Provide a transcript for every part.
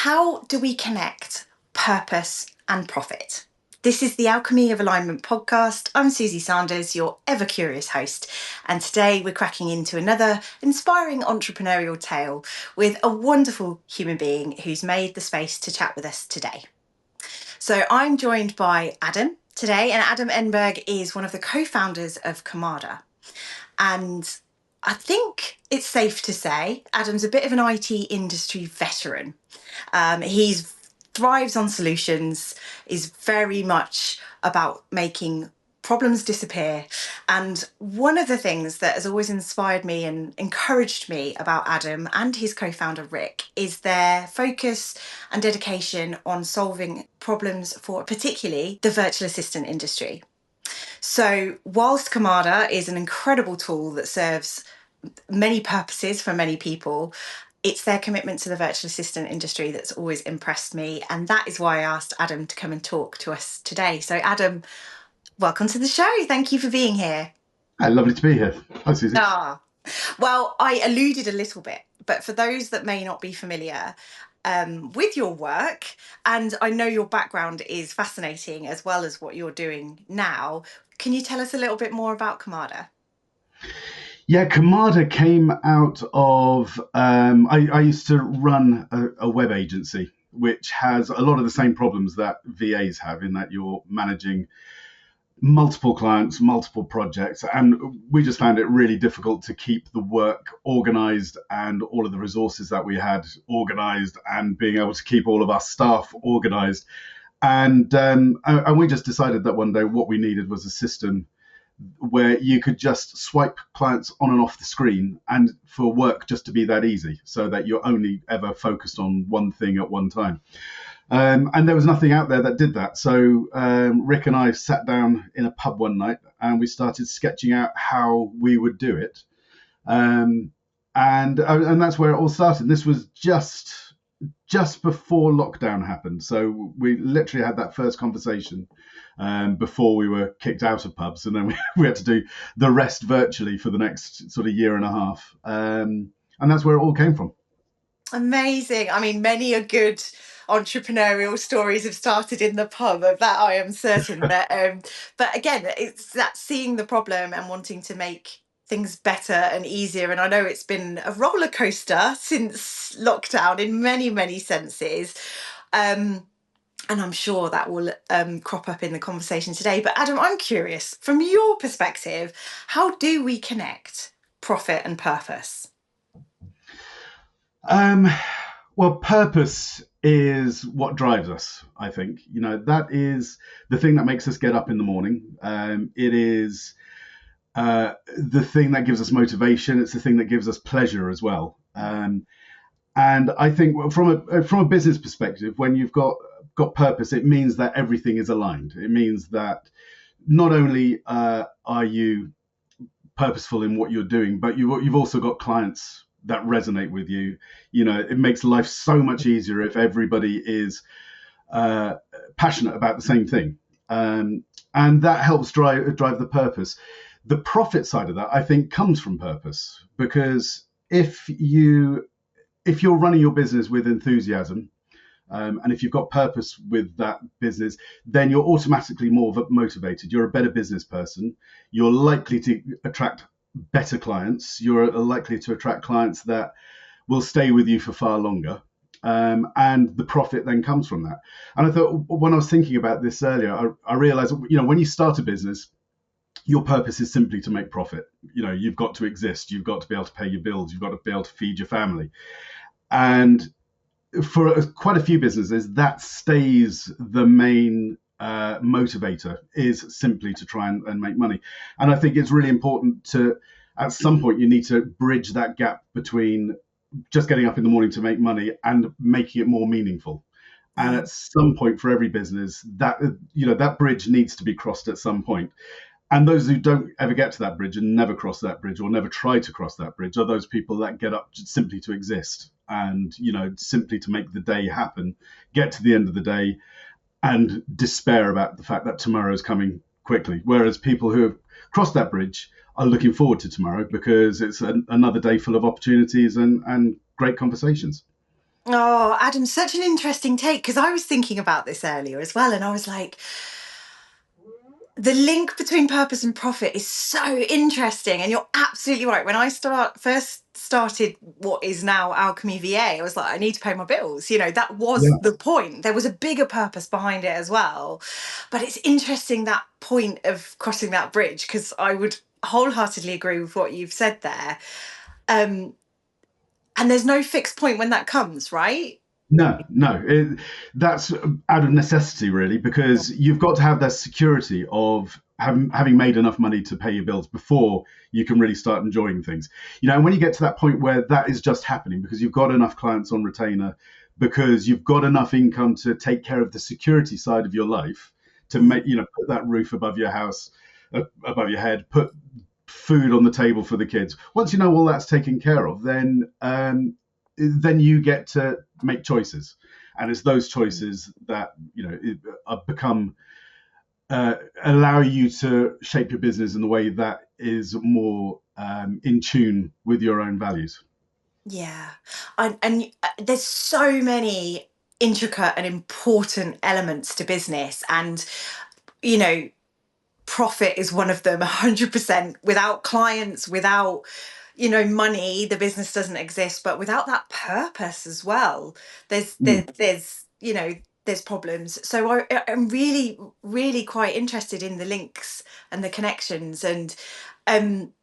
How do we connect purpose and profit? This is the Alchemy of Alignment podcast. I'm Suzy Sanders, your ever curious host, and today we're cracking into another inspiring entrepreneurial tale with a wonderful human being who's made the space to chat with us today. So I'm joined by Adam today, and Adam Engberg is one of the co-founders of Kirmada. And I think it's safe to say Adam's a bit of an IT industry veteran. He thrives on solutions, is very much about making problems disappear. And one of the things that has always inspired me and encouraged me about Adam and his co-founder Rick is their focus and dedication on solving problems for particularly the virtual assistant industry. So whilst Kirmada is an incredible tool that serves many purposes for many people, it's their commitment to the virtual assistant industry that's always impressed me. And that is why I asked Adam to come and talk to us today. So Adam, welcome to the show. Thank you for being here. Lovely to be here. Hi, Suzy. Well, I alluded a little bit, but for those that may not be familiar with your work, and I know your background is fascinating as well as what you're doing now, can you tell us a little bit more about Kirmada? Yeah, Kirmada came out of, I used to run a web agency, which has a lot of the same problems that VAs have in that you're managing multiple clients, multiple projects. And we just found it really difficult to keep the work organized and all of the resources that we had organized and being able to keep all of our staff organized. And we just decided that one day what we needed was a system where you could just swipe clients on and off the screen and for work just to be that easy so that you're only ever focused on one thing at one time. And there was nothing out there that did that. So Rick and I sat down in a pub one night and we started sketching out how we would do it. And that's where it all started. This was just before lockdown happened. So we literally had that first conversation before we were kicked out of pubs. And then we had to do the rest virtually for the next sort of year and a half. And that's where it all came from. Amazing. I mean, many a good entrepreneurial stories have started in the pub, of that I am certain. But again, it's that seeing the problem and wanting to make things better and easier. And I know it's been a roller coaster since lockdown in many, many senses. And I'm sure that will crop up in the conversation today. But Adam, I'm curious, from your perspective, how do we connect profit and purpose? Well, purpose is what drives us, I think. You know, that is the thing that makes us get up in the morning. It is the thing that gives us motivation. It's the thing that gives us pleasure as well. And I think from a business perspective, when you've got purpose, it means that everything is aligned. It means that not only are you purposeful in what you're doing, but you've also got clients that resonate with you. You know, it makes life so much easier if everybody is passionate about the same thing, and that helps drive the purpose. The profit side of that, I think, comes from purpose, because if you're running your business with enthusiasm, and if you've got purpose with that business, then you're automatically more motivated. You're a better business person. You're likely to attract better clients. You're likely to attract clients that will stay with you for far longer. And the profit then comes from that. And I thought, when I was thinking about this earlier, I realized, you know, when you start a business, your purpose is simply to make profit. You know, you've got to exist. You've got to be able to pay your bills. You've got to be able to feed your family. And for quite a few businesses, that stays the main motivator, is simply to try and make money. And I think it's really important to, at some point, you need to bridge that gap between just getting up in the morning to make money and making it more meaningful. And at some point for every business, that, you know, that bridge needs to be crossed at some point. And those who don't ever get to that bridge and never cross that bridge or never try to cross that bridge are those people that get up simply to exist and, you know, simply to make the day happen, get to the end of the day and despair about the fact that tomorrow is coming quickly. Whereas people who have crossed that bridge are looking forward to tomorrow because it's another day full of opportunities and great conversations. Oh, Adam, such an interesting take, because I was thinking about this earlier as well, and I was like, the link between purpose and profit is so interesting, and you're absolutely right. When I first started what is now Alchemy VA, I was like, I need to pay my bills. That was Yeah. the point. There was a bigger purpose behind it as well. But it's interesting, that point of crossing that bridge, because I would wholeheartedly agree with what you've said there. Um, and there's no fixed point when that comes, right? No, no, that's out of necessity, really, because you've got to have that security of having made enough money to pay your bills before you can really start enjoying things. And when you get to that point where that is just happening because you've got enough clients on retainer, because you've got enough income to take care of the security side of your life, to make, put that roof above your house, above your head, put food on the table for the kids. Once you know all that's taken care of, then you get to make choices, and it's those choices that become allow you to shape your business in a way that is more in tune with your own values. Yeah. And there's so many intricate and important elements to business. And, you know, profit is one of them. 100%. Without clients, without, money, the business doesn't exist. But without that purpose as well, there's there, Mm. there's there's problems. So I'm really, really quite interested in the links and the connections. And um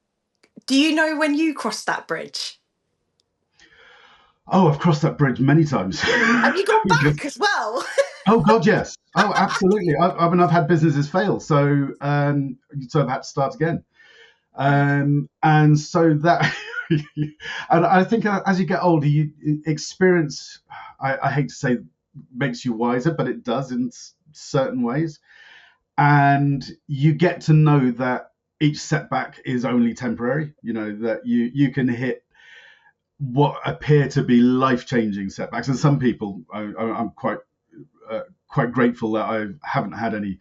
do you know when you crossed that bridge? Oh, I've crossed that bridge many times. Have you gone Because, back as well? oh God, yes. Oh, absolutely. I mean, I've had businesses fail, so I've had to start again. And so that, and I think as you get older, you experience. I hate to say, makes you wiser, but it does in certain ways. And you get to know that each setback is only temporary. That you can hit what appear to be life-changing setbacks, and some people, I'm quite grateful that I haven't had any,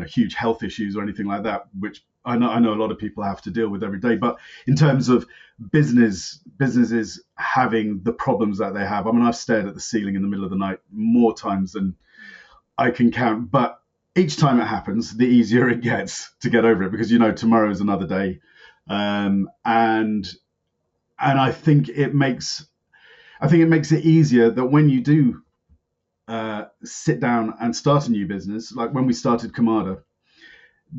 huge health issues or anything like that, which I know a lot of people have to deal with every day. But in terms of businesses having the problems that they have, I mean, I've stared at the ceiling in the middle of the night more times than I can count. But each time it happens, the easier it gets to get over it, because tomorrow is another day, and I think it makes it easier that when you do sit down and start a new business, like when we started Kirmada,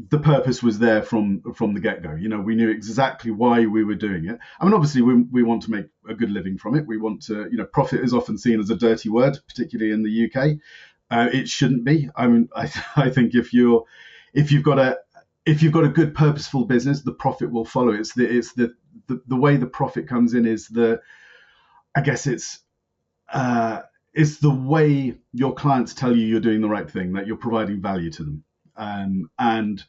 the purpose was there from the get go. We knew exactly why we were doing it. I mean, obviously, we want to make a good living from it. We want to, profit is often seen as a dirty word, particularly in the UK. It shouldn't be. I mean, I think if you've got a good purposeful business, the profit will follow. It's the way the profit comes in is I guess it's the way your clients tell you you're doing the right thing, that you're providing value to them, and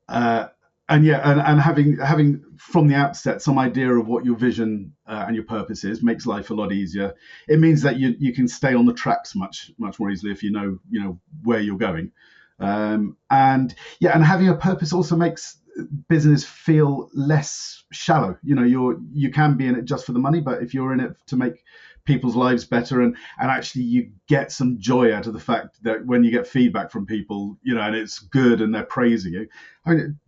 uh, and yeah, and having from the outset some idea of what your vision and your purpose is makes life a lot easier. It means that you can stay on the tracks much more easily if you know where you're going, and yeah, and having a purpose also makes business feel less shallow. You can be in it just for the money, but if you're in it to make people's lives better, and actually you get some joy out of the fact that when you get feedback from people, and it's good and they're praising you. I mean,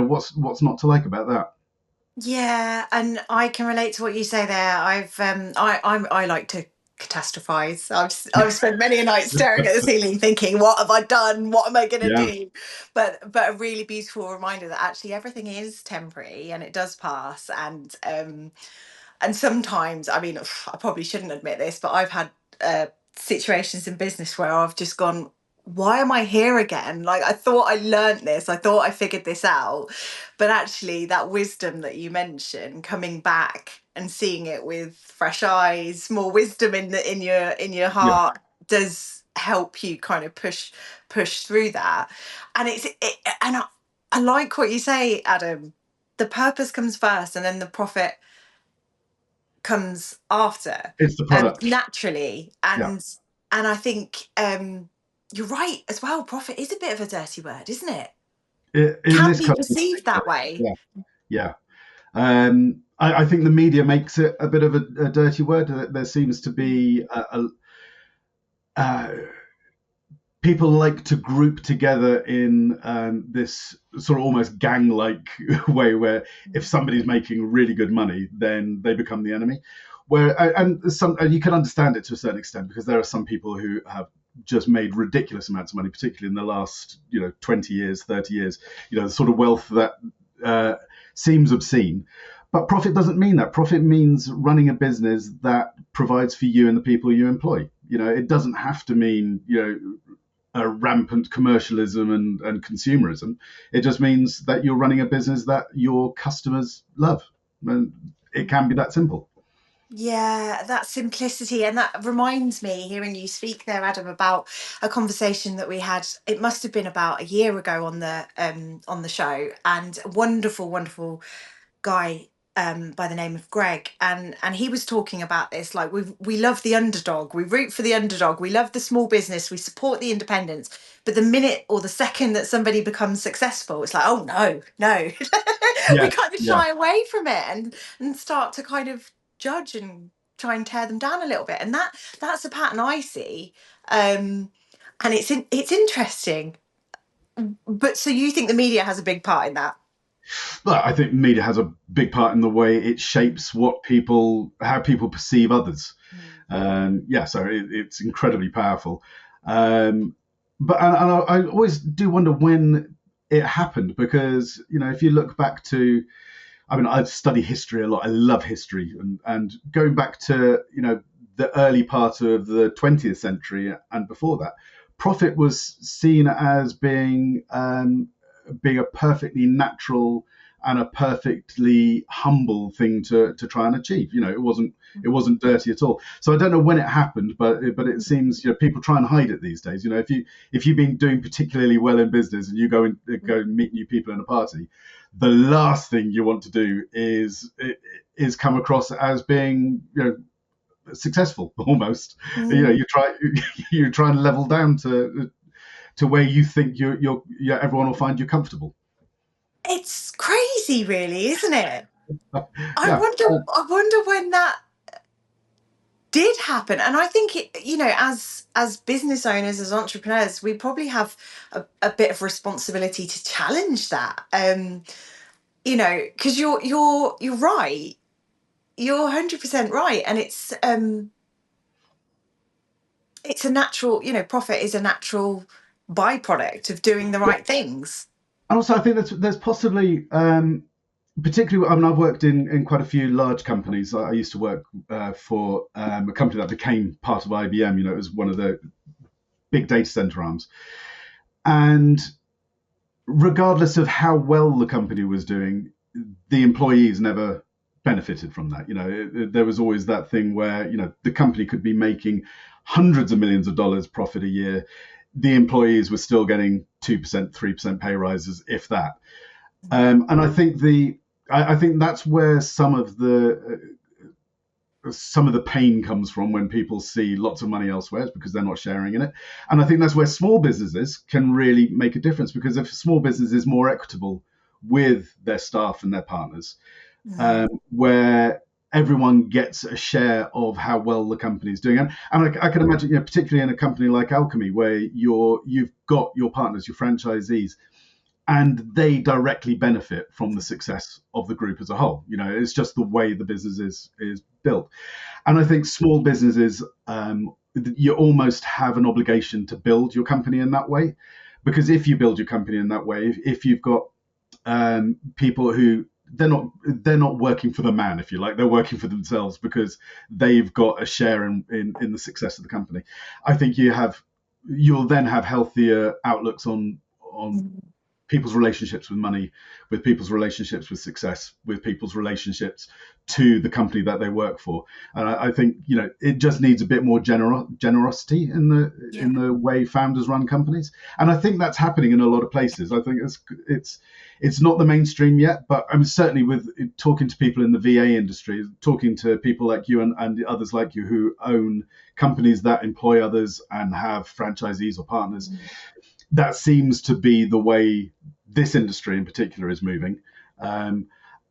what's not to like about that? Yeah, and I can relate to what you say there. I like to catastrophize. I've spent many a night staring at the ceiling, thinking, "What have I done? What am I going to Yeah, do?" But a really beautiful reminder that actually everything is temporary and it does pass. And sometimes, I mean, I probably shouldn't admit this, but I've had situations in business where I've just gone, why am I here again? Like, I thought I learnt this, I thought I figured this out. But actually, that wisdom that you mentioned, coming back and seeing it with fresh eyes, more wisdom in your yeah. heart, does help you kind of push through that. And I like what you say, Adam. The purpose comes first, and then the profit comes after, It's the product. naturally. Yeah. And I think you're right as well. Profit is a bit of a dirty word, isn't it? In Can this be country, perceived that way. yeah, yeah. I think the media makes it a bit of a dirty word. There seems to be uh, people like to group together in this sort of almost gang-like way, where if somebody's making really good money, then they become the enemy. Where and you can understand it to a certain extent, because there are some people who have just made ridiculous amounts of money, particularly in the last 20 years, 30 years. The sort of wealth that seems obscene. But profit doesn't mean that. Profit means running a business that provides for you and the people you employ. It doesn't have to mean a rampant commercialism and consumerism. It just means that you're running a business that your customers love, and it can be that simple. Yeah, that simplicity. And that reminds me, hearing you speak there, Adam, about a conversation that we had. It must have been about a year ago on the show, and a wonderful, wonderful guy by the name of Greg, and he was talking about this. Like, we love the underdog, we root for the underdog, we love the small business, we support the independents, but the minute or the second that somebody becomes successful, it's like, oh no, no. We Yeah, kind of yeah. shy away from it and start to kind of judge and try and tear them down a little bit. And that's a pattern I see. And it's interesting. But so you think the media has a big part in that? Well, I think media has a big part in the way it shapes how people perceive others. Yeah, so it's incredibly powerful. But I always do wonder when it happened, because if you look back to, I mean, I study history a lot. I love history, and going back to the early part of the 20th century and before that, profit was seen as being a perfectly natural and a perfectly humble thing to try and achieve. It wasn't dirty at all. So I don't know when it happened, but it seems people try and hide it these days. If you've been doing particularly well in business and you go and meet new people in a party, the last thing you want to do is come across as being successful almost. You try and level down to where you think everyone will find you comfortable. It's crazy, really, isn't it? Yeah. I wonder when that did happen. And I think as business owners, as entrepreneurs, we probably have a bit of responsibility to challenge that. Because you're right. You're 100% right. And it's a natural, profit is a natural byproduct of doing the Yeah. right things. And also, I think there's possibly, particularly, I mean, I've worked in quite a few large companies. I used to work for a company that became part of IBM. It was one of the big data center arms. And regardless of how well the company was doing, the employees never benefited from that. There was always that thing where, the company could be making hundreds of millions of dollars profit a year. The employees were still getting 2%, 3% pay rises, if that. And I think I think that's where some of the pain comes from when people see lots of money elsewhere, because they're not sharing in it. And I think that's where small businesses can really make a difference, because if a small business is more equitable with their staff and their partners, where everyone gets a share of how well the company is doing. And I can imagine, particularly in a company like Alchemy, where you've got your partners, your franchisees, and they directly benefit from the success of the group as a whole. It's just the way the business is built. And I think small businesses, you almost have an obligation to build your company in that way, because if you build your company in that way, if you've got people who they're not working for the man, if you like, they're working for themselves because they've got a share in the success of the company. I think you'll then have healthier outlooks on people's relationships with money, with people's relationships with success, with people's relationships to the company that they work for. And I think it just needs a bit more generosity in the way founders run companies. And I think that's happening in a lot of places. I think it's not the mainstream yet, but I'm certainly, with talking to people in the VA industry, talking to people like you and others like you who own companies that employ others and have franchisees or partners. That seems to be the way this industry in particular is moving.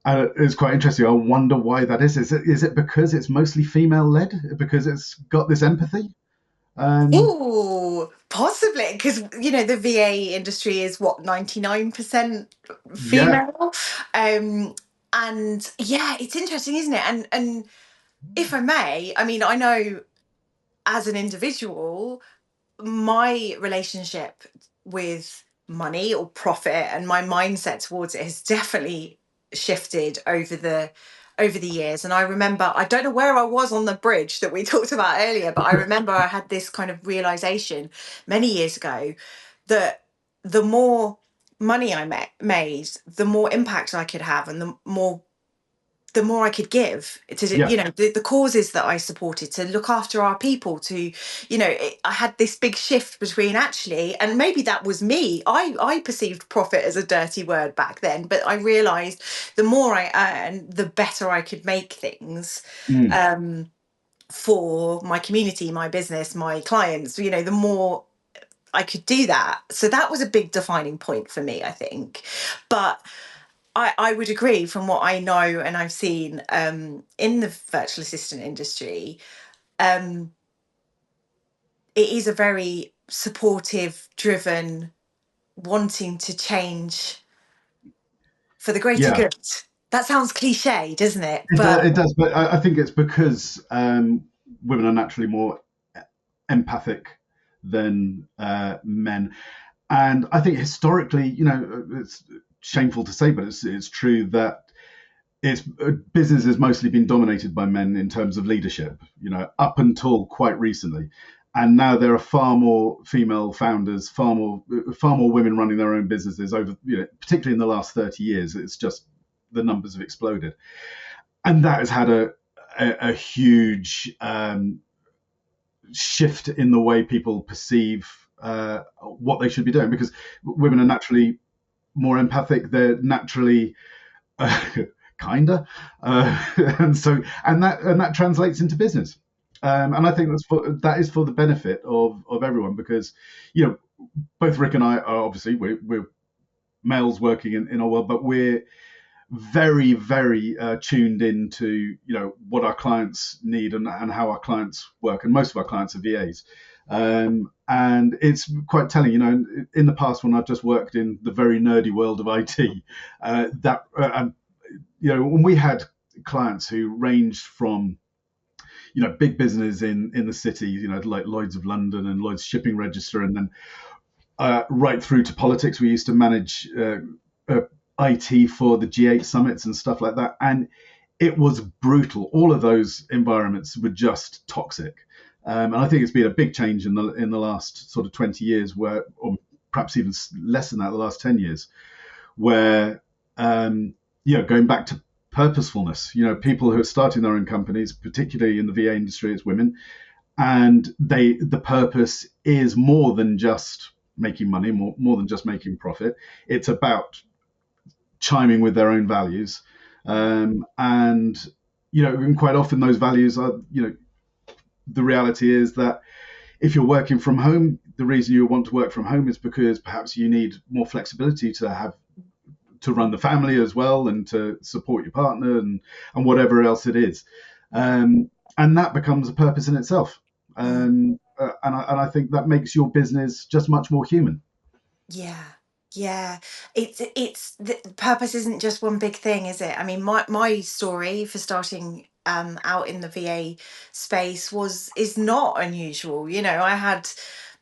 It's quite interesting. I wonder why that is. Is it because it's mostly female led? Because it's got this empathy? Um, Oh, possibly, because the VA industry is what, 99% yeah, female. Um, and yeah, it's interesting, isn't it? And if I may, I mean, I know as an individual, my relationship with money or profit and my mindset towards it has definitely shifted over the years. And I remember, I don't know where I was on the bridge that we talked about earlier, but I remember I had this kind of realization many years ago that the more money I made, the more impact I could have, and the more I could give to, yeah. the causes that I supported, to look after our people, to, I had this big shift between, actually, and maybe that was me. I perceived profit as a dirty word back then, but I realized the more I earned, the better I could make things. Mm, Um, for my community, my business, my clients, the more I could do that. So that was a big defining point for me, I think. But I would agree, from what I know and I've seen in the virtual assistant industry, um, it is a very supportive, driven, wanting to change for the greater yeah, good. That sounds cliche, doesn't it? it does. But It does, but I think it's because women are naturally more empathic than men, and I think historically, it's shameful to say, but it's true that it's business has mostly been dominated by men in terms of leadership, up until quite recently. And now there are far more female founders, far more women running their own businesses over, particularly in the last 30 years. It's just the numbers have exploded. And that has had a huge shift in the way people perceive what they should be doing, because women are naturally more empathic. They're naturally uh, kinda, and so and that translates into business. And I think that is for the benefit of everyone, because both Rick and I are, obviously, we're males working in our world, but we're very, very tuned into what our clients need, and how our clients work, and most of our clients are VAs. And it's quite telling, in the past, when I've just worked in the very nerdy world of IT, that when we had clients who ranged from big business in the city, like Lloyd's of London and Lloyd's Shipping Register, and then right through to politics. We used to manage IT for the G8 summits and stuff like that, and it was brutal. All of those environments were just toxic. And I think it's been a big change in the last sort of 20 years, or perhaps even less than that, the last 10 years, where going back to purposefulness. People who are starting their own companies, particularly in the VA industry, it's women, and the purpose is more than just making money, more than just making profit. It's about chiming with their own values, and quite often those values are, the reality is that if you're working from home, the reason you want to work from home is because perhaps you need more flexibility to run the family as well, and to support your partner, and whatever else it is. And that becomes a purpose in itself. And I think that makes your business just much more human. yeah, yeah. It's the purpose isn't just one big thing, is it? I mean, my story for starting out in the VA space is not unusual. I had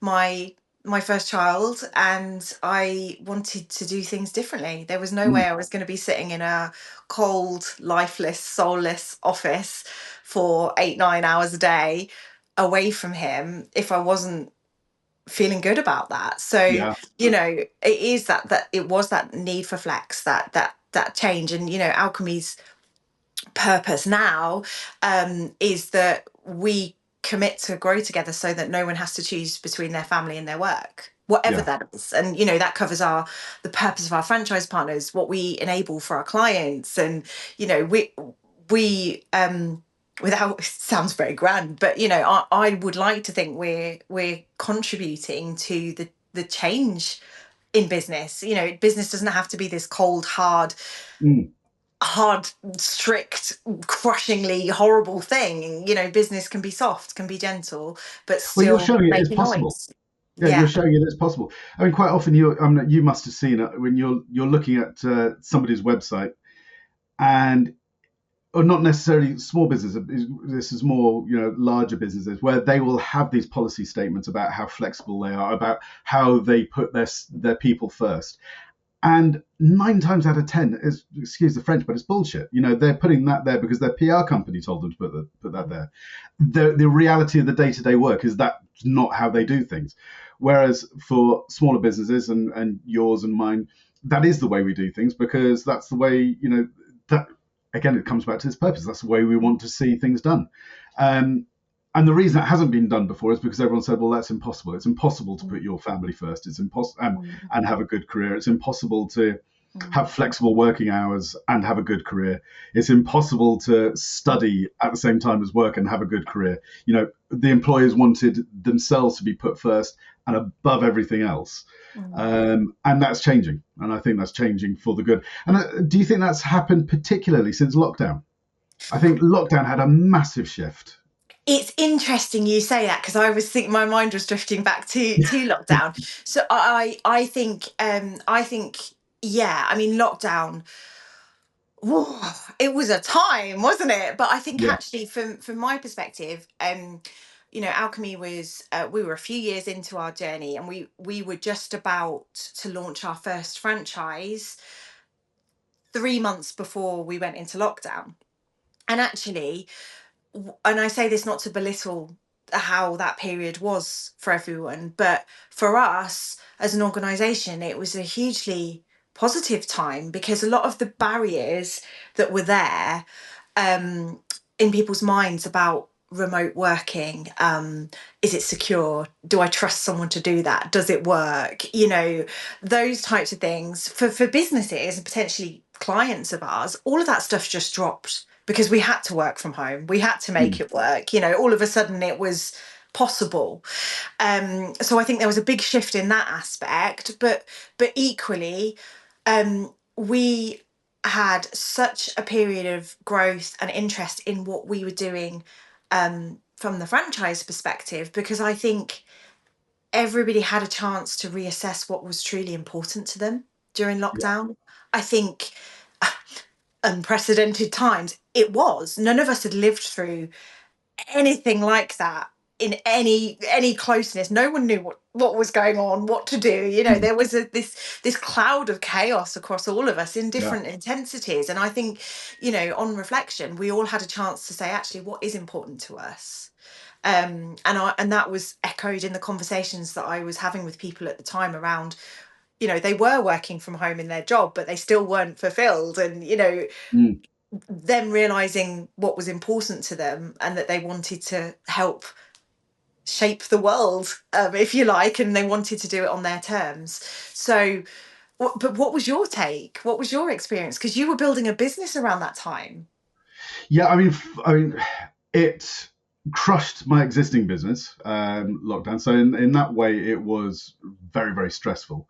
my my first child, and I wanted to do things differently. There was no Mm, way I was going to be sitting in a cold, lifeless, soulless office for 8, 9 hours a day away from him if I wasn't feeling good about that. So, yeah, it is that it was that need for flex, that change. And Alchemy's purpose now is that we commit to grow together, so that no one has to choose between their family and their work, whatever yeah. that is. And that covers the purpose of our franchise partners, what we enable for our clients. And we without, it sounds very grand, but I would like to think we're contributing to the change in business. Business doesn't have to be this cold, hard, Mm, hard, strict, crushingly horrible thing. You know, business can be soft, can be gentle, but Well, you're still showing it is make a possible. noise. Yeah, you're Yeah. showing it as possible. I mean, quite often you must have seen it when you're looking at somebody's website, and or not necessarily small businesses. This is more, larger businesses where they will have these policy statements about how flexible they are, about how they put their people first. And 9 times out of 10 is, excuse the French, but it's bullshit. They're putting that there because their PR company told them to put that there. The reality of the day-to-day work is that's not how they do things. Whereas for smaller businesses and yours and mine, that is the way we do things, because that's the way, that again, it comes back to this purpose. That's the way we want to see things done. Um, and the reason that hasn't been done before is because everyone said, well, that's impossible. It's impossible to put your family first. It's impossible and have a good career. It's impossible to have flexible working hours and have a good career. It's impossible to study at the same time as work and have a good career. The employers wanted themselves to be put first and above everything else. And that's changing. And I think that's changing for the good. And do you think that's happened particularly since lockdown? I think lockdown had a massive shift. It's interesting you say that, because I was thinking my mind was drifting back to lockdown. So I think yeah, I mean lockdown, whew, it was a time, wasn't it? But I think Yeah. actually from my perspective, Alchemy was we were a few years into our journey, and we were just about to launch our first franchise 3 months before we went into lockdown. And actually, and I say this not to belittle how that period was for everyone, but for us as an organization, it was a hugely positive time, because a lot of the barriers that were there, in people's minds about remote working, is it secure, do I trust someone to do that, does it work, those types of things for businesses and potentially clients of ours, all of that stuff just dropped, because we had to work from home, we had to make it work, all of a sudden it was possible. So I think there was a big shift in that aspect, but equally, we had such a period of growth and interest in what we were doing, from the franchise perspective, because I think everybody had a chance to reassess what was truly important to them during Yeah. lockdown. I think unprecedented times it was. None of us had lived through anything like that in any closeness. No one knew what was going on, what to do. There was this cloud of chaos across all of us in Yeah. different intensities. And I think, on reflection, we all had a chance to say, actually, what is important to us. And that was echoed in the conversations that I was having with people at the time around, they were working from home in their job, but they still weren't fulfilled. And, Mm. them realizing what was important to them, and that they wanted to help shape the world, if you like, and they wanted to do it on their terms. So, but what was your take? What was your experience? Because you were building a business around that time. Yeah. I mean, it crushed my existing business, lockdown. So in that way, it was very, very stressful.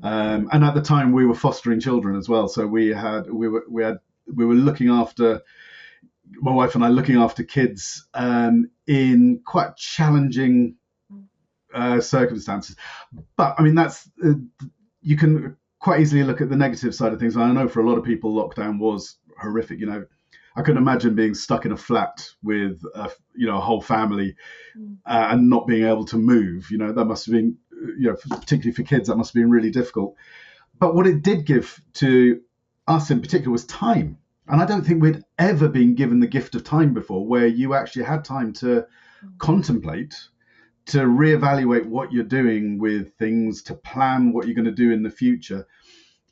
And at the time, we were fostering children as well. So we were looking after, my wife and I, looking after kids, in quite challenging circumstances. But I mean, that's you can quite easily look at the negative side of things. And I know for a lot of people, lockdown was horrific. I couldn't imagine being stuck in a flat with a whole family, and not being able to move. That must have been, particularly for kids, that must have been really difficult. But what it did give to us in particular was time. And I don't think we'd ever been given the gift of time before, where you actually had time to contemplate, to reevaluate what you're doing with things, to plan what you're going to do in the future,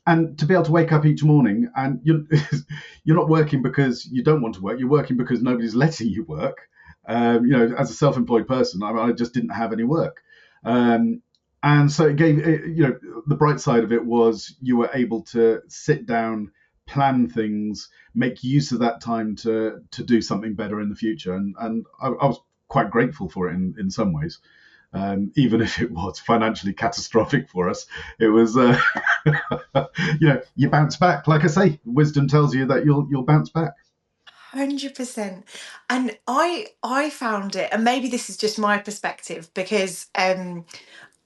and to be able to wake up each morning and you're not working because you don't want to work. You're working because nobody's letting you work. As a self-employed person, I just didn't have any work. And so it gave, the bright side of it was you were able to sit down, plan things, make use of that time to do something better in the future. And I was quite grateful for it in some ways. Even if it was financially catastrophic for us. It was, you bounce back. Like I say, wisdom tells you that you'll bounce back. 100%. And I found it, and maybe this is just my perspective, because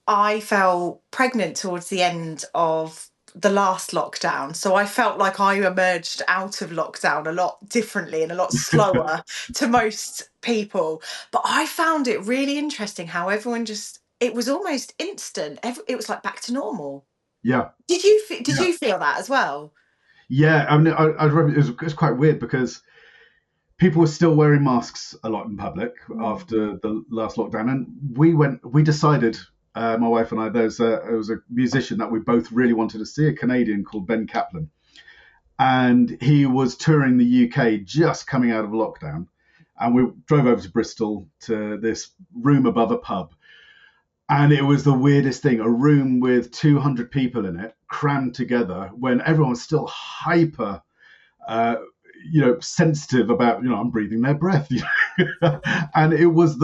I fell pregnant towards the end of the last lockdown. So I felt like I emerged out of lockdown a lot differently and a lot slower to most people. But I found it really interesting how everyone just, it was almost instant. It was like back to normal. Yeah, Did yeah, you feel that as well? yeah. I mean, I remember it was quite weird because people were still wearing masks a lot in public Mm. after the last lockdown, and we decided. My wife and I, there was a musician that we both really wanted to see, a Canadian called Ben Kaplan, and he was touring the UK just coming out of lockdown. And we drove over to Bristol to this room above a pub. And it was the weirdest thing, a room with 200 people in it, crammed together when everyone was still hyper, uh, sensitive about, I'm breathing their breath. And it was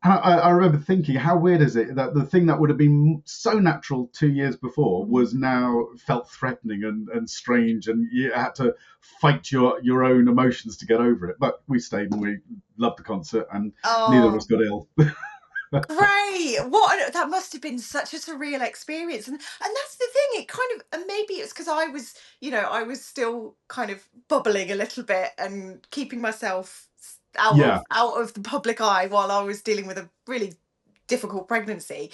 I remember thinking, how weird is it that the thing that would have been so natural 2 years before was now felt threatening and strange, and you had to fight your own emotions to get over it. But we stayed and we loved the concert, and neither of us Oh, got ill. great. That must have been such a surreal experience. And that's the thing, it kind of, and maybe it's because I was, I was still kind of bubbling a little bit and keeping myself Yeah, out of the public eye while I was dealing with a really difficult pregnancy.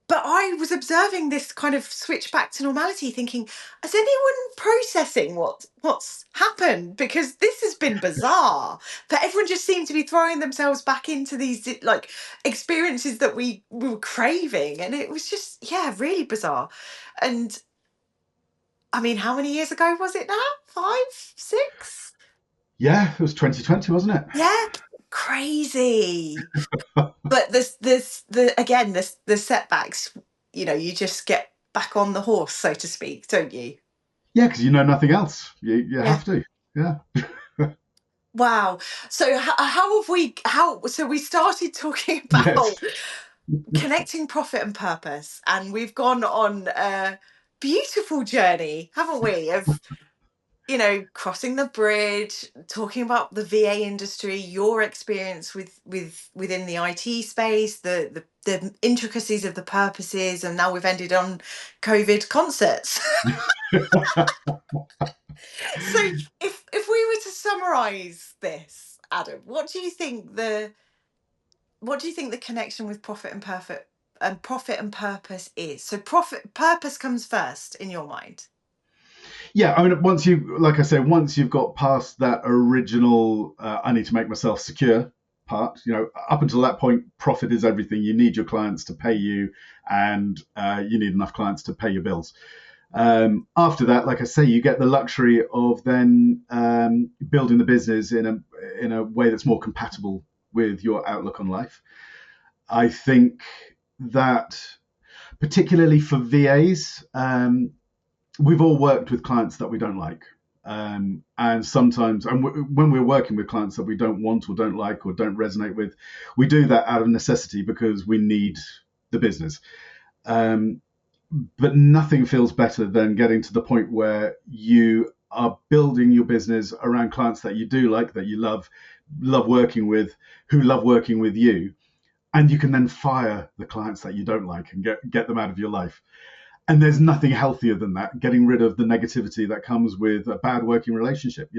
But I was observing this kind of switch back to normality, thinking, is anyone processing what's happened? Because this has been bizarre. But everyone just seemed to be throwing themselves back into these like experiences that we were craving, and it was just, yeah, really bizarre. And I mean, how many years ago was it now? 5, 6? yeah, it was 2020, wasn't it? Yeah, crazy. But the setbacks, you just get back on the horse, so to speak, don't you? Yeah, because you know nothing else. You Yeah. have to. Yeah. Wow. So how have we how so we started talking Yes. about connecting profit and purpose, and we've gone on a beautiful journey, haven't we, of crossing the bridge, talking about the VA industry, your experience within the IT space, the intricacies of the purposes, and now we've ended on COVID concerts. So if we were to summarize this, Adam, what do you think the connection with profit and purpose is? So purpose comes first in your mind. Yeah, I mean, like I say, once you've got past that original, I need to make myself secure part, up until that point, profit is everything. You need your clients to pay you, and you need enough clients to pay your bills. After that, like I say, you get the luxury of then building the business in a way that's more compatible with your outlook on life. I think that particularly for VAs, we've all worked with clients that we don't like. And sometimes, when we're working with clients that we don't want or don't like or don't resonate with, we do that out of necessity because we need the business. Um, but nothing feels better than getting to the point where you are building your business around clients that you do like, that you love working with, who love working with you, and you can then fire the clients that you don't like and get them out of your life. And there's nothing healthier than that, getting rid of the negativity that comes with a bad working relationship.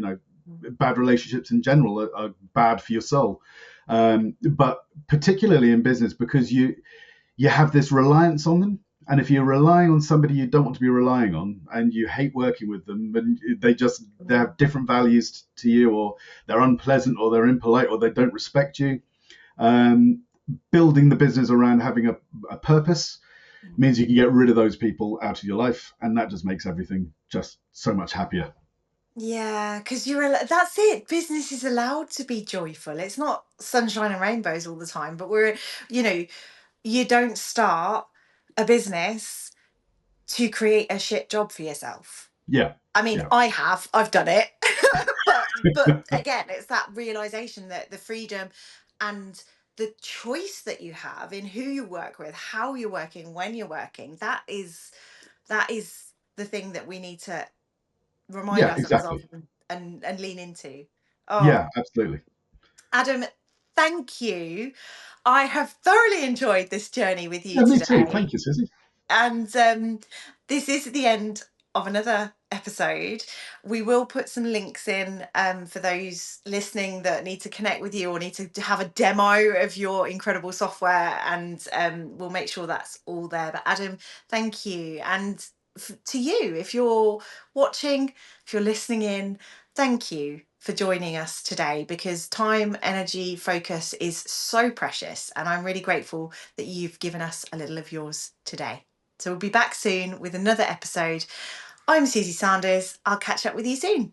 Bad relationships in general are bad for your soul, but particularly in business, because you have this reliance on them. And if you're relying on somebody you don't want to be relying on, and you hate working with them, and they have different values to you, or they're unpleasant, or they're impolite, or they don't respect you, um, building the business around having a purpose means you can get rid of those people out of your life, and that just makes everything just so much happier. Yeah, because that's it. Business is allowed to be joyful. It's not sunshine and rainbows all the time, but you know, you don't start a business to create a shit job for yourself. Yeah, I mean, yeah, I've done it. but again, it's that realization that the freedom and the choice that you have in who you work with, how you're working, when you're working, that is the thing that we need to remind Yeah, ourselves of exactly. and lean into. Oh, Yeah, absolutely. Adam, thank you. I have thoroughly enjoyed this journey with you Yeah, me too. today. Thank you, Suzy. And this is the end of another episode. We will put some links in for those listening that need to connect with you or need to have a demo of your incredible software, and we'll make sure that's all there. But Adam, thank you. And to you, if you're watching, if you're listening in, thank you for joining us today, because time, energy, focus is so precious. And I'm really grateful that you've given us a little of yours today. So we'll be back soon with another episode. I'm Suzy Sanders. I'll catch up with you soon.